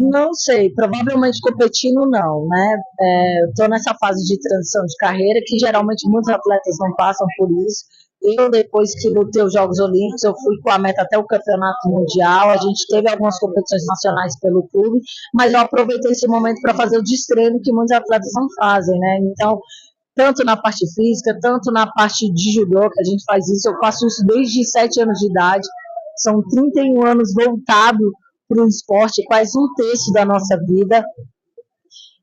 Não sei, provavelmente competindo não, né? Eu estou nessa fase de transição de carreira que geralmente muitos atletas não passam por isso. Eu, depois que lutei os Jogos Olímpicos, eu fui com a meta até o Campeonato Mundial. A gente teve algumas competições nacionais pelo clube, mas eu aproveitei esse momento para fazer o destreino que muitos atletas não fazem, né? Então, tanto na parte física, tanto na parte de judô, que a gente faz isso, eu faço isso desde 7 anos de idade. São 31 anos voltado para o esporte, quase um terço da nossa vida.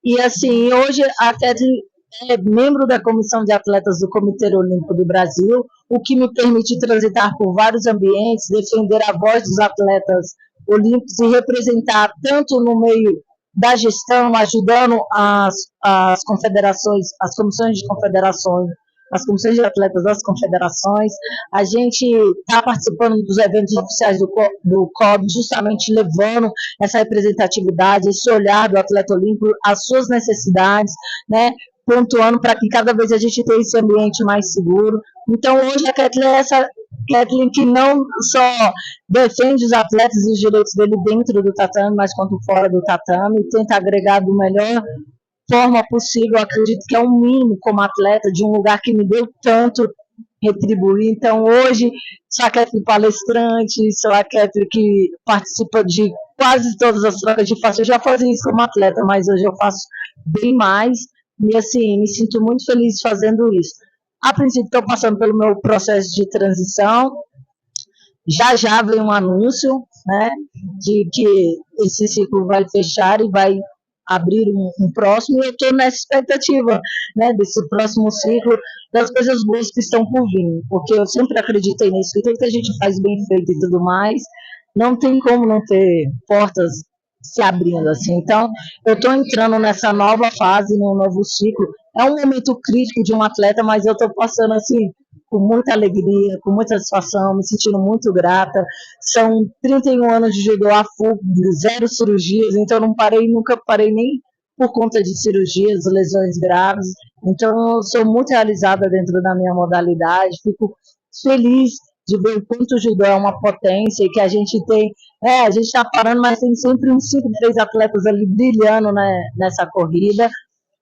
E assim, hoje a Kathleen é membro da comissão de atletas do Comitê Olímpico do Brasil, o que me permite transitar por vários ambientes, defender a voz dos atletas olímpicos e representar tanto no meio da gestão, ajudando as confederações, as comissões de confederações, as comissões de atletas das confederações. A gente está participando dos eventos oficiais do COB, justamente levando essa representatividade, esse olhar do atleta olímpico, as suas necessidades, né? Pontuando para que cada vez a gente tenha esse ambiente mais seguro. Então, hoje a Kathleen é essa Kathleen que não só defende os atletas e os direitos dele dentro do tatame, mas quanto fora do tatame, e tenta agregar do melhor forma possível. Eu acredito que é um mínimo como atleta de um lugar que me deu tanto retribuir. Então, hoje, sou a Kathleen palestrante, sou a Kathleen que participa de quase todas as trocas de face. Eu já fazia isso como atleta, mas hoje eu faço bem mais. E, assim, me sinto muito feliz fazendo isso. A princípio, estou passando pelo meu processo de transição. Já já vem um anúncio, né, de que esse ciclo vai fechar e vai abrir um próximo, e eu estou nessa expectativa, né, desse próximo ciclo, das coisas boas que estão por vir, porque eu sempre acreditei nisso, que tudo que a gente faz bem feito e tudo mais, não tem como não ter portas se abrindo, assim. Então, eu estou entrando nessa nova fase, num novo ciclo. É um momento crítico de um atleta, mas eu estou passando, assim, com muita alegria, com muita satisfação, me sentindo muito grata. São 31 anos de judô a full, 0 cirurgias, então eu não parei, nunca parei nem por conta de cirurgias, lesões graves. Então eu sou muito realizada dentro da minha modalidade, fico feliz de ver o quanto o judô é uma potência e que a gente tem, a gente está parando, mas tem sempre uns 5, 3 atletas ali brilhando, né, nessa corrida.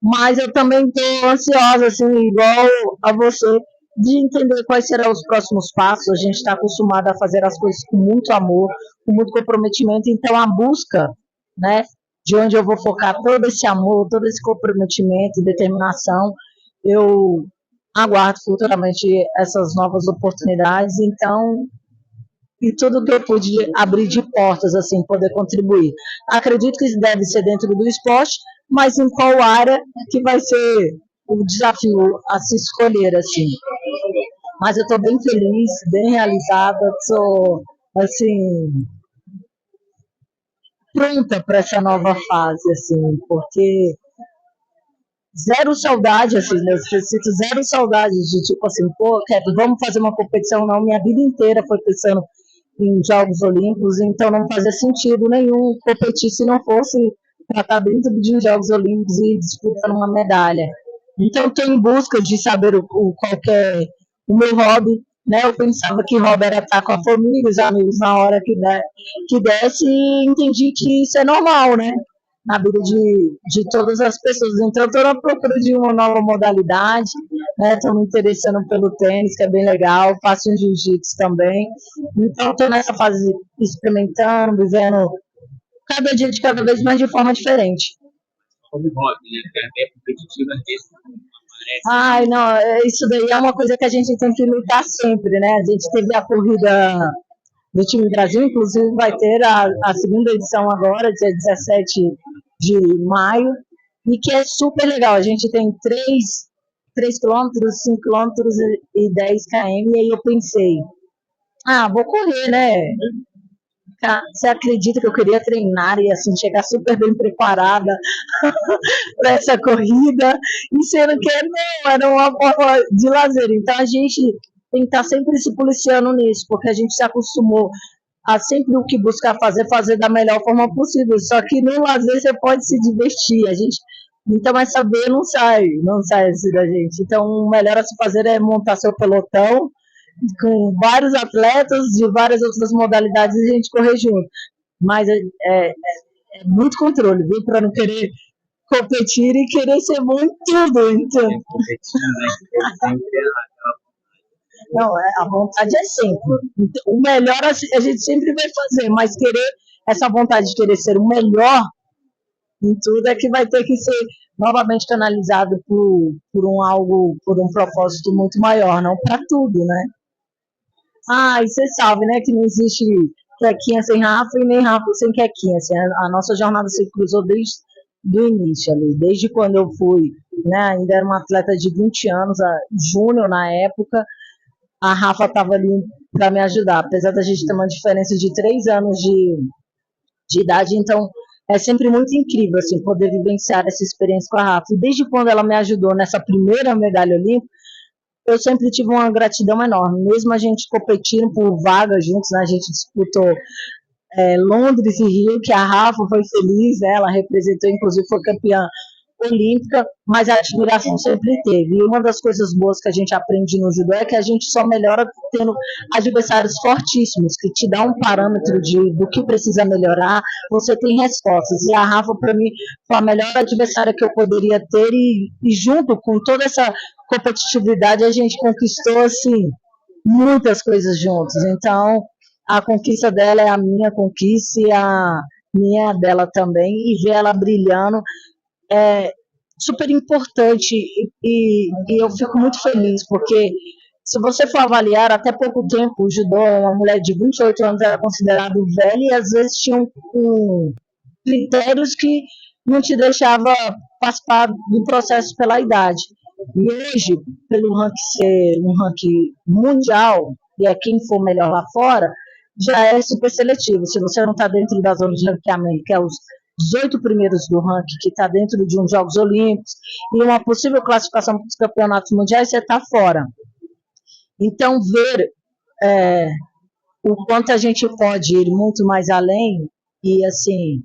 Mas eu também estou ansiosa, assim, igual a você, de entender quais serão os próximos passos. A gente está acostumado a fazer as coisas com muito amor, com muito comprometimento, então a busca, né, de onde eu vou focar todo esse amor, todo esse comprometimento e determinação, eu aguardo futuramente essas novas oportunidades, então, e tudo que eu pude abrir de portas, assim, poder contribuir. Acredito que isso deve ser dentro do esporte, mas em qual área que vai ser o desafio a se escolher, assim. Mas eu estou bem feliz, bem realizada, estou, assim, pronta para essa nova fase, assim, porque zero saudade, assim, né? Eu sinto zero saudade de, tipo assim, pô, Kevin, vamos fazer uma competição, não, minha vida inteira foi pensando em Jogos Olímpicos, então não fazia sentido nenhum competir se não fosse para estar dentro de Jogos Olímpicos e disputando uma medalha. Então, estou em busca de saber o meu hobby, né? Eu pensava que hobby era estar com a família, os amigos na hora que desse, e entendi que isso é normal, né? Na vida de todas as pessoas. Então, estou na procura de uma nova modalidade, né? Estou me interessando pelo tênis, que é bem legal, faço um jiu-jitsu também. Então, estou nessa fase experimentando, vivendo cada dia de cada vez mais de forma diferente. Como hobby, né? Que é bem competitiva, Ai, não, isso daí é uma coisa que a gente tem que lutar sempre, né? A gente teve a corrida do time Brasil, inclusive vai ter a segunda edição agora, dia 17 de maio, e que é super legal. A gente tem 3 quilômetros, 5 quilômetros e 10 km, e aí eu pensei, vou correr, né? Você acredita que eu queria treinar e assim chegar super bem preparada para essa corrida, e sendo que não, era uma forma de lazer. Então a gente tem que estar sempre se policiando nisso, porque a gente se acostumou a sempre o que buscar fazer da melhor forma possível. Só que no lazer você pode se divertir. A gente, então, mas saber não sai assim da gente. Então, o melhor a se fazer é montar seu pelotão com vários atletas de várias outras modalidades e a gente correr junto. Mas É muito controle, viu? Para não querer competir e querer ser bom em tudo. Então, Competindo, né? Que sempre não, a vontade é sempre. O melhor a gente sempre vai fazer, mas querer, essa vontade de querer ser o melhor em tudo é que vai ter que ser novamente canalizado por um propósito muito maior, não para tudo, né? Ah, e você sabe, né, que não existe Quequinha sem Rafa e nem Rafa sem Quequinha. Assim, a nossa jornada se cruzou desde o início ali, desde quando eu fui, né, ainda era uma atleta de 20 anos, júnior na época, a Rafa estava ali para me ajudar, apesar da gente ter uma diferença de 3 anos de idade, então é sempre muito incrível assim, poder vivenciar essa experiência com a Rafa. E desde quando ela me ajudou nessa primeira medalha olímpica, eu sempre tive uma gratidão enorme, mesmo a gente competindo por vagas juntos, né, a gente disputou Londres e Rio, que a Rafa foi feliz, né, ela representou, inclusive foi campeã olímpica, mas a admiração sempre teve. E uma das coisas boas que a gente aprende no judô é que a gente só melhora tendo adversários fortíssimos, que te dá um parâmetro do que precisa melhorar, você tem respostas. E a Rafa, para mim, foi a melhor adversária que eu poderia ter, e junto com toda essa competitividade, a gente conquistou, assim, muitas coisas juntos. Então, a conquista dela é a minha conquista e a minha dela também, e ver ela brilhando é super importante e eu fico muito feliz, porque se você for avaliar, até pouco tempo, o judô, uma mulher de 28 anos era considerado velha e às vezes tinham critérios que não te deixava participar do processo pela idade. E hoje, pelo ranking ser um ranking mundial, e é quem for melhor lá fora, já é super seletivo. Se você não está dentro da zona de ranqueamento, que é os 18 primeiros do ranking, que está dentro de uns Jogos Olímpicos, e uma possível classificação para os campeonatos mundiais, você está fora. Então, ver o quanto a gente pode ir muito mais além, e assim,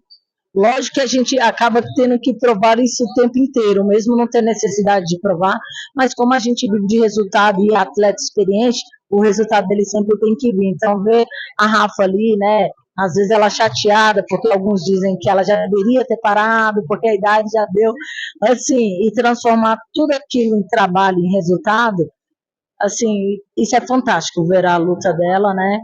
lógico que a gente acaba tendo que provar isso o tempo inteiro, mesmo não ter necessidade de provar, mas como a gente vive de resultado e atleta experiente, o resultado dele sempre tem que vir. Então, ver a Rafa ali, né, às vezes ela chateada, porque alguns dizem que ela já deveria ter parado, porque a idade já deu, assim, e transformar tudo aquilo em trabalho, em resultado, assim, isso é fantástico, ver a luta dela, né,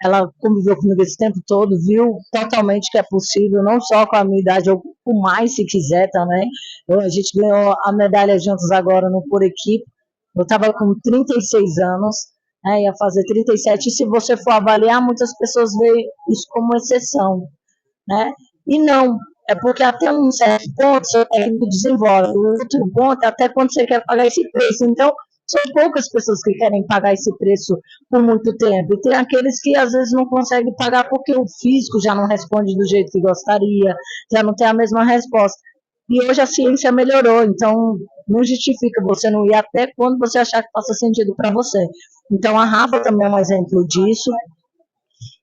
ela conviveu comigo esse tempo todo, viu totalmente que é possível, não só com a minha idade, ou com mais se quiser também. A gente ganhou a medalha juntos agora no Por Equipe. Eu estava com 36 anos, né, ia fazer 37, e se você for avaliar, muitas pessoas veem isso como exceção, né? E não, é porque até um certo ponto seu técnico desenvolve, o outro ponto é até quando você quer pagar esse preço. Então, são poucas pessoas que querem pagar esse preço por muito tempo. E tem aqueles que às vezes não conseguem pagar porque o físico já não responde do jeito que gostaria, já não tem a mesma resposta. E hoje a ciência melhorou, então não justifica você não ir até quando você achar que faça sentido para você. Então a Rafa também é um exemplo disso,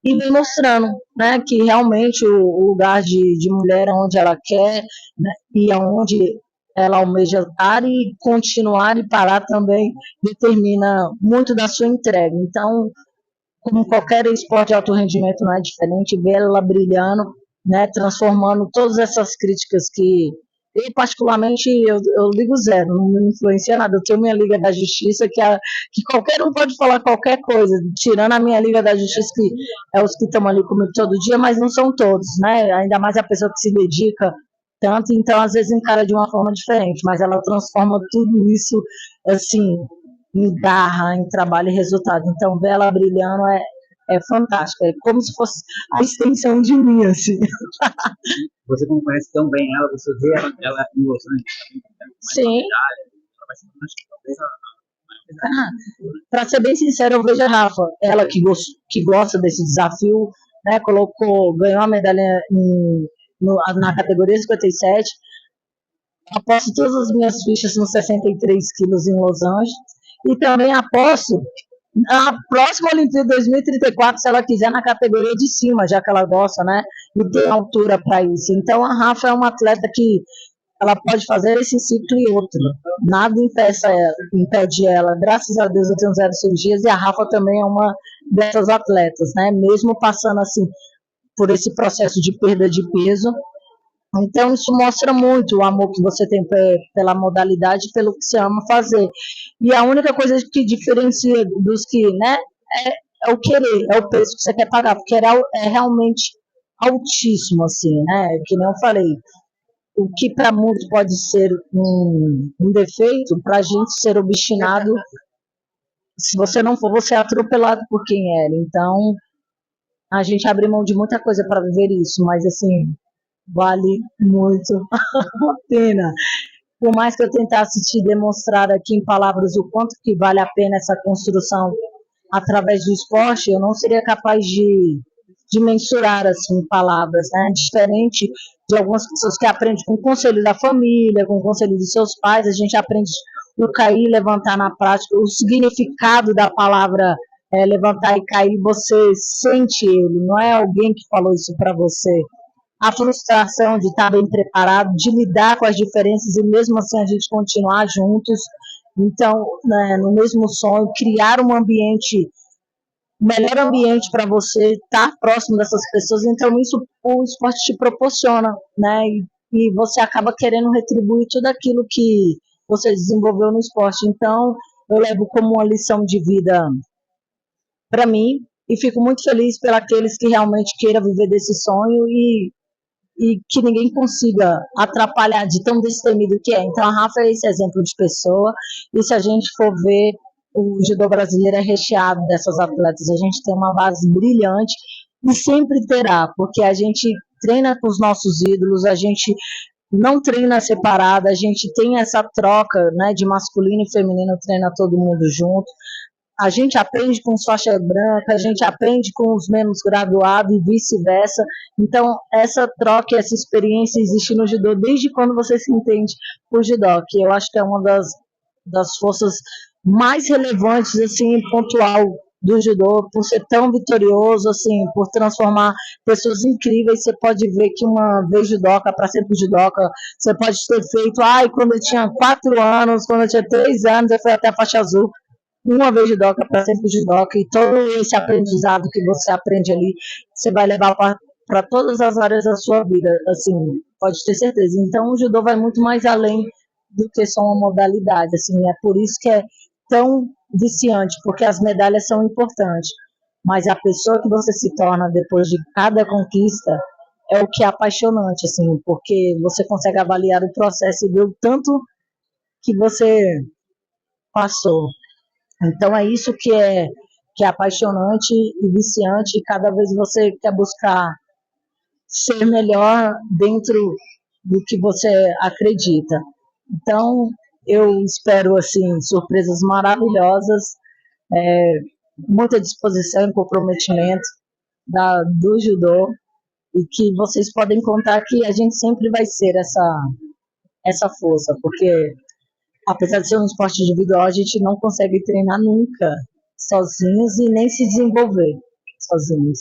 e vem mostrando, né, que realmente o lugar de mulher é onde ela quer, né, e aonde ela almeja estar, e continuar e parar também determina muito da sua entrega. Então, como qualquer esporte de alto rendimento, não é diferente, ver ela brilhando, né, transformando todas essas críticas que eu, particularmente, eu ligo zero, não me influencia nada. Eu tenho minha Liga da Justiça, que qualquer um pode falar qualquer coisa, tirando a minha Liga da Justiça, que é os que estão ali comigo todo dia, mas não são todos, né? Ainda mais a pessoa que se dedica tanto, então às vezes encara de uma forma diferente, mas ela transforma tudo isso, assim, em garra, em trabalho e resultado. Então, ver ela brilhando é fantástico, é como se fosse a extensão de mim, assim. Você como conhece tão bem ela, você vê ela em Los Angeles, Sim. Para ser bem sincero, eu vejo a Rafa, ela que gosta desse desafio, né, ganhou a medalha na categoria 57, aposto todas as minhas fichas nos 63 quilos em Los Angeles, e também aposto na próxima Olimpíada 2034, se ela quiser, na categoria de cima, já que ela gosta, né, e tem altura para isso. Então a Rafa é uma atleta que ela pode fazer esse ciclo e outro. Nada impede ela. Graças a Deus eu tenho 0 cirurgias, e a Rafa também é uma dessas atletas, né? Mesmo passando assim por esse processo de perda de peso. Então, isso mostra muito o amor que você tem pela modalidade, pelo que você ama fazer. E a única coisa que diferencia dos que, né, é o querer, é o preço que você quer pagar, porque é realmente altíssimo, assim, né? Que nem eu falei, o que para muitos pode ser um defeito, para a gente ser obstinado, se você não for, você é atropelado por quem era. Então, a gente abre mão de muita coisa para viver isso, mas assim, vale muito a pena. Por mais que eu tentasse te demonstrar aqui em palavras o quanto que vale a pena essa construção através do esporte, eu não seria capaz de mensurar assim em palavras, né? Diferente de algumas pessoas que aprendem com o conselho da família, com o conselho dos seus pais, a gente aprende o cair e levantar na prática, o significado da palavra levantar e cair, você sente ele, não é alguém que falou isso para você. A frustração de estar bem preparado, de lidar com as diferenças e mesmo assim a gente continuar juntos. Então, né, no mesmo sonho, criar um ambiente, o melhor ambiente para você estar próximo dessas pessoas. Então, isso o esporte te proporciona, né? E você acaba querendo retribuir tudo aquilo que você desenvolveu no esporte. Então, eu levo como uma lição de vida para mim e fico muito feliz pelos aqueles que realmente queiram viver desse sonho e que ninguém consiga atrapalhar de tão destemido que é. Então, a Rafa é esse exemplo de pessoa, e se a gente for ver, o judô brasileiro é recheado dessas atletas, a gente tem uma base brilhante, e sempre terá, porque a gente treina com os nossos ídolos, a gente não treina separado, a gente tem essa troca, né, de masculino e feminino, treina todo mundo junto, a gente aprende com os faixa branca, a gente aprende com os menos graduados e vice-versa. Então, essa troca, essa experiência existe no judô desde quando você se entende por judô, que eu acho que é uma das forças mais relevantes, assim, pontual do judô, por ser tão vitorioso, assim, por transformar pessoas incríveis. Você pode ver que uma vez judoca, para sempre judoca, você pode ter feito, quando eu tinha 4 anos, quando eu tinha 3 anos, eu fui até a faixa azul, uma vez judoca, para sempre judoca, e todo esse aprendizado que você aprende ali, você vai levar para todas as áreas da sua vida, assim, pode ter certeza. Então, o judô vai muito mais além do que só uma modalidade, assim, é por isso que é tão viciante, porque as medalhas são importantes, mas a pessoa que você se torna depois de cada conquista é o que é apaixonante, assim, porque você consegue avaliar o processo e ver o tanto que você passou. Então é isso que é apaixonante e viciante, e cada vez você quer buscar ser melhor dentro do que você acredita. Então eu espero assim surpresas maravilhosas, muita disposição e comprometimento do judô, e que vocês podem contar que a gente sempre vai ser essa força, porque apesar de ser um esporte individual, a gente não consegue treinar nunca sozinhos e nem se desenvolver sozinhos.